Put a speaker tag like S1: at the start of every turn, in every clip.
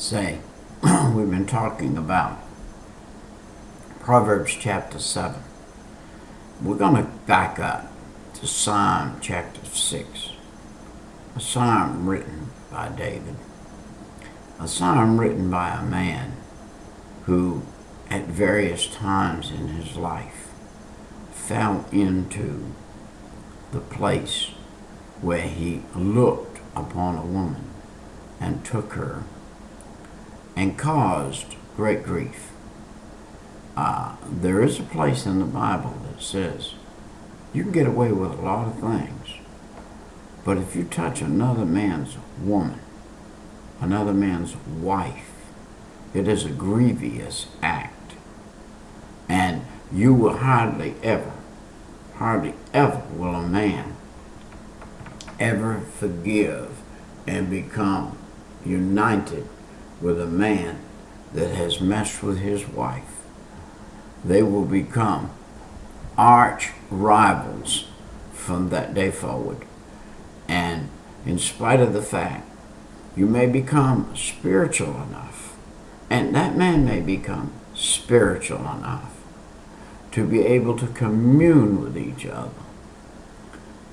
S1: say, we've been talking about Proverbs chapter 7. We're going to back up to Psalm chapter 6, a psalm written by David, a psalm written by a man who at various times in his life fell into the place where he looked upon a woman and took her and caused great grief. There is a place in the Bible that says you can get away with a lot of things, but if you touch another man's woman, another man's wife, it is a grievous act, and you will hardly ever will a man ever forgive and become united with a man that has messed with his wife. They will become arch rivals from that day forward. And in spite of the fact, you may become spiritual enough, and that man may become spiritual enough to be able to commune with each other,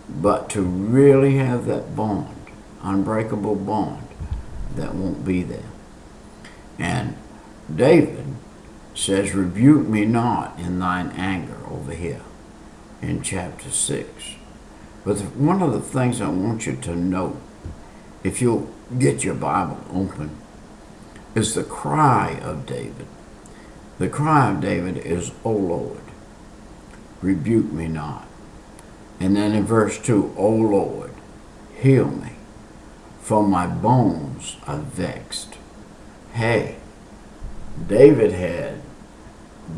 S1: but to really have that bond, unbreakable bond, that won't be there. And David says, rebuke me not in thine anger over here in chapter 6. But one of the things I want you to note, if you'll get your Bible open, is the cry of David. The cry of David is, O Lord, rebuke me not. And then in verse 2, O Lord, heal me, for my bones are vexed. Hey, David had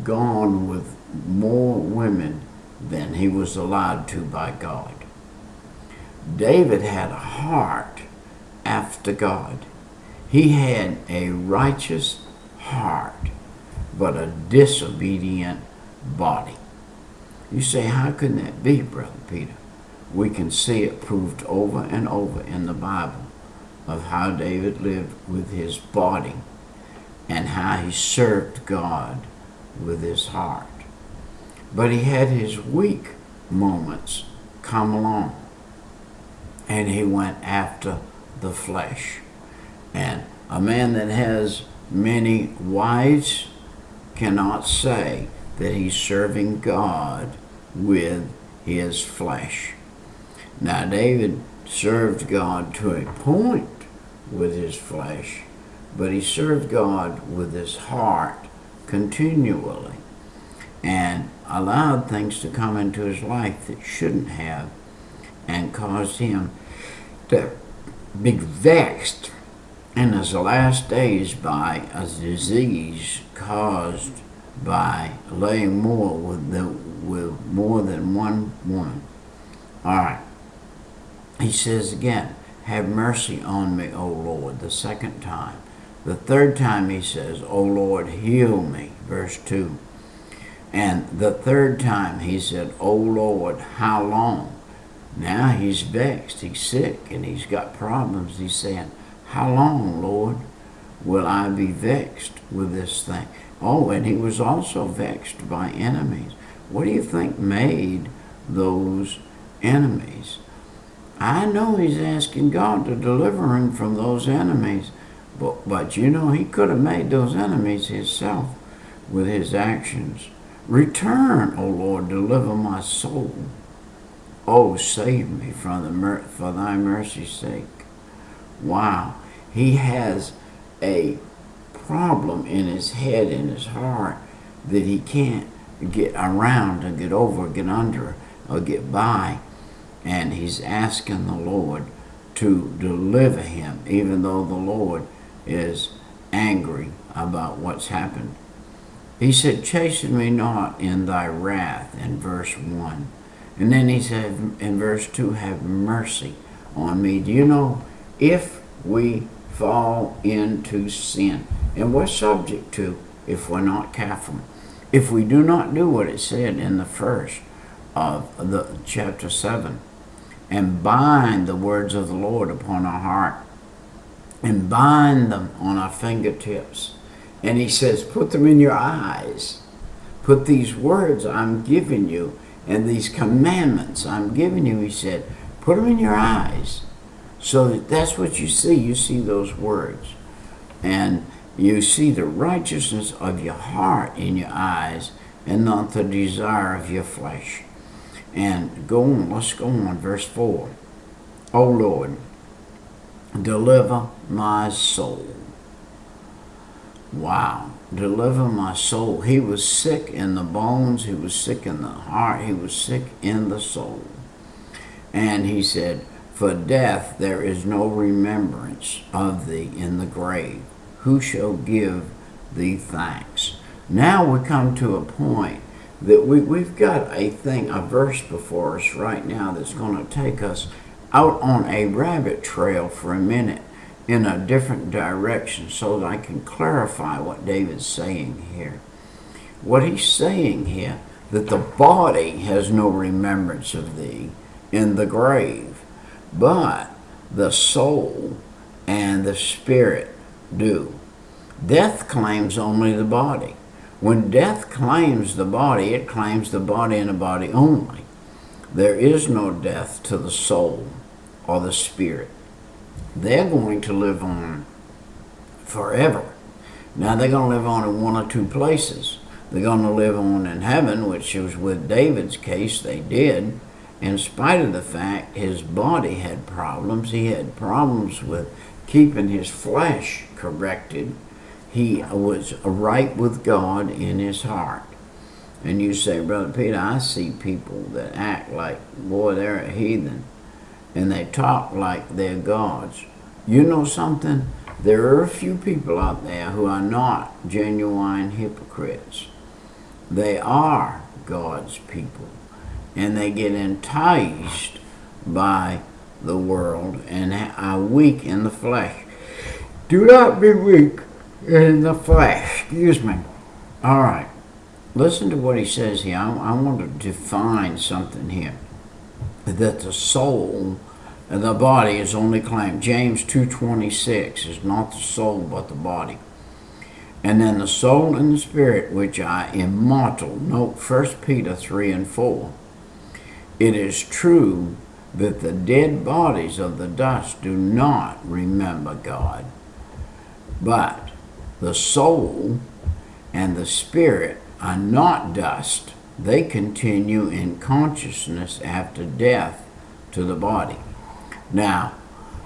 S1: gone with more women than he was allowed to by God. David had a heart after God. He had a righteous heart, but a disobedient body. You say, how can that be, Brother Peter? We can see it proved over and over in the Bible of how David lived with his body and how he served God with his heart. But he had his weak moments come along, and he went after the flesh. And a man that has many wives cannot say that he's serving God with his flesh. Now, David served God to a point with his flesh, but he served God with his heart continually and allowed things to come into his life that shouldn't have, and caused him to be vexed in his last days by a disease caused by laying more with more than one woman. All right. He says again, have mercy on me, O Lord, the second time. The third time he says, O Lord, heal me, verse 2. And the third time he said, O Lord, how long? Now he's vexed, he's sick, and he's got problems. He's saying, how long, Lord, will I be vexed with this thing? Oh, and he was also vexed by enemies. What do you think made those enemies? I know he's asking God to deliver him from those enemies, but you know, he could have made those enemies himself with his actions. Return, O Lord, deliver my soul. Oh, save me from for thy mercy's sake. Wow, he has a problem in his head, in his heart, that he can't get around, or get over, or get under, or get by. And he's asking the Lord to deliver him, even though the Lord is angry about what's happened. He said, chasten me not in thy wrath, in verse 1. And then he said in verse 2, have mercy on me. Do you know, if we fall into sin, and we're subject to if we're not careful, if we do not do what it said in the first of the chapter 7, and bind the words of the Lord upon our heart, and bind them on our fingertips. And he says, put them in your eyes. Put these words I'm giving you and these commandments I'm giving you, he said, put them in your eyes. So that's what you see. You see those words. And you see the righteousness of your heart in your eyes and not the desire of your flesh. And go on, let's go on, verse 4. O Lord, deliver my soul. Wow, deliver my soul. He was sick in the bones, he was sick in the heart, he was sick in the soul. And he said, for death there is no remembrance of thee in the grave. Who shall give thee thanks? Now we come to a point that we've got a verse before us right now that's going to take us out on a rabbit trail for a minute in a different direction so that I can clarify what David's saying here. What he's saying here, that the body has no remembrance of thee in the grave, but the soul and the spirit do. Death claims only the body. When death claims the body, it claims the body and the body only. There is no death to the soul or the spirit. They're going to live on forever. Now they're going to live on in one or two places. They're going to live on in heaven, which was with David's case, they did. In spite of the fact his body had problems, he had problems with keeping his flesh corrected. He was right with God in his heart. And you say, Brother Peter, I see people that act like, boy, they're a heathen. And they talk like they're gods. You know something? There are a few people out there who are not genuine hypocrites. They are God's people. And they get enticed by the world and are weak in the flesh. Do not be weak in the flesh. Excuse me. All right. Listen to what he says here. I want to define something here. That the soul and the body is only claimed. James 2:26 is not the soul but the body. And then the soul and the spirit, which are immortal. Note 1 Peter 3 and 4. It is true that the dead bodies of the dust do not remember God, but the soul and the spirit are not dust. They continue in consciousness after death to the body. Now,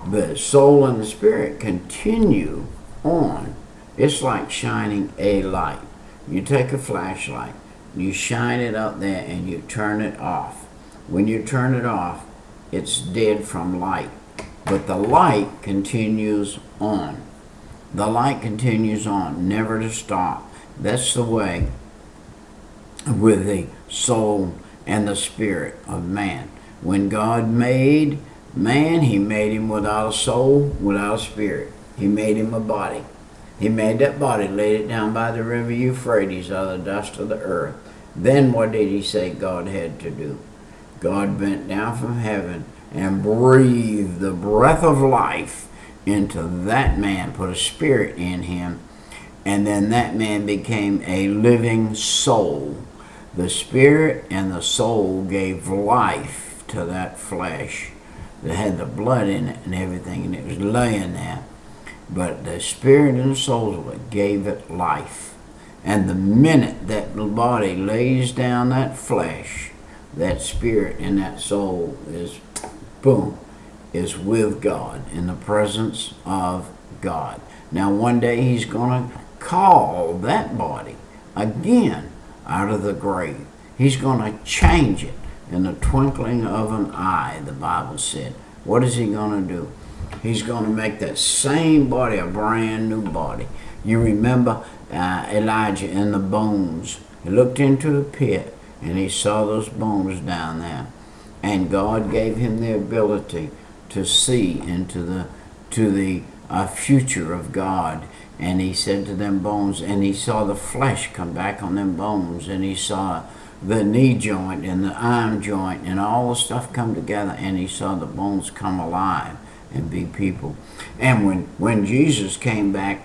S1: the soul and the spirit continue on. It's like shining a light. You take a flashlight, you shine it out there and you turn it off. When you turn it off, it's dead from light. But the light continues on. The light continues on, never to stop. That's the way with the soul and the spirit of man. When God made man, he made him without a soul, without a spirit. He made him a body. He made that body, laid it down by the river Euphrates out of the dust of the earth. Then what did he say God had to do? God bent down from heaven and breathed the breath of life into that man, put a spirit in him, and then that man became a living soul. The spirit and the soul gave life to that flesh that had the blood in it and everything, and it was laying there. But the spirit and the soul is what gave it life. And the minute that the body lays down that flesh, that spirit and that soul is, boom, is with God, in the presence of God. Now one day he's going to call that body again out of the grave. He's going to change it in the twinkling of an eye, the Bible said. What is he going to do? He's going to make that same body a brand new body. You remember Elijah in the bones. He looked into a pit and he saw those bones down there. And God gave him the ability to see into the future of God. And he said to them bones, and he saw the flesh come back on them bones, and he saw the knee joint and the arm joint and all the stuff come together, and he saw the bones come alive. and be people. And when Jesus came back